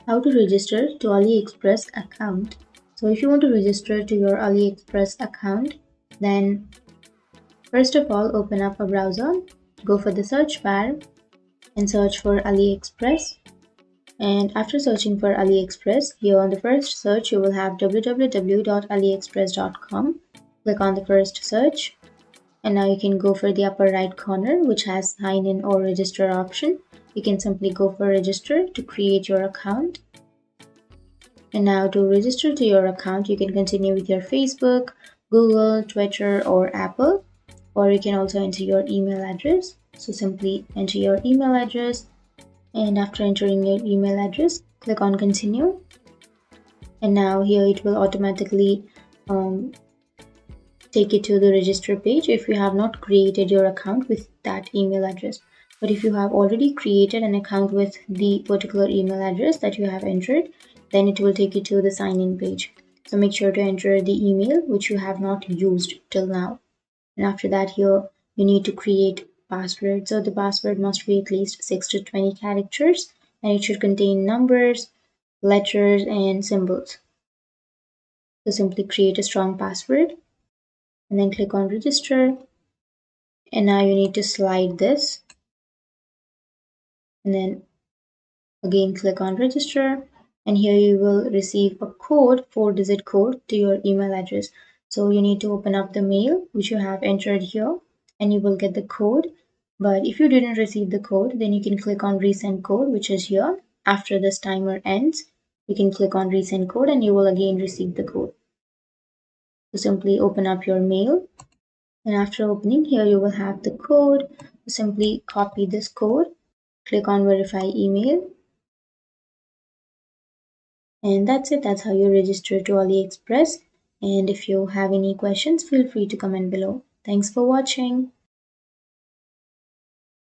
How to register to Aliexpress account. So if you want to register to your Aliexpress account, then first of all open up a browser, go for the search bar and search for Aliexpress. And after searching for Aliexpress, here on the first search you will have www.aliexpress.com. Click on the first search, and now you can go for the upper right corner which has sign in or register option. You can simply go for register to create your account. And now to register to your account, you can continue with your Facebook, Google, Twitter, or Apple, or you can also enter your email address. So simply enter your email address, and after entering your email address, click on continue. And now here it will automatically take you to the register page if you have not created your account with that email address. But if you have already created an account with the particular email address that you have entered, then it will take you to the sign in page. So make sure to enter the email which you have not used till now. And after that, here you need to create password. So the password must be at least 6 to 20 characters, and it should contain numbers, letters, and symbols. So simply create a strong password and then click on register. And now you need to slide this and then again click on register, and here you will receive a code, 4-digit code to your email address. So you need to open up the mail which you have entered here and you will get the code. But if you didn't receive the code, then you can click on resend code, which is here. After this timer ends, you can click on resend code and you will again receive the code. So simply open up your mail, and after opening, here you will have the code. Simply copy this code, click on verify email, and that's it. That's how you register to Aliexpress. And if you have any questions, feel free to comment below. Thanks for watching.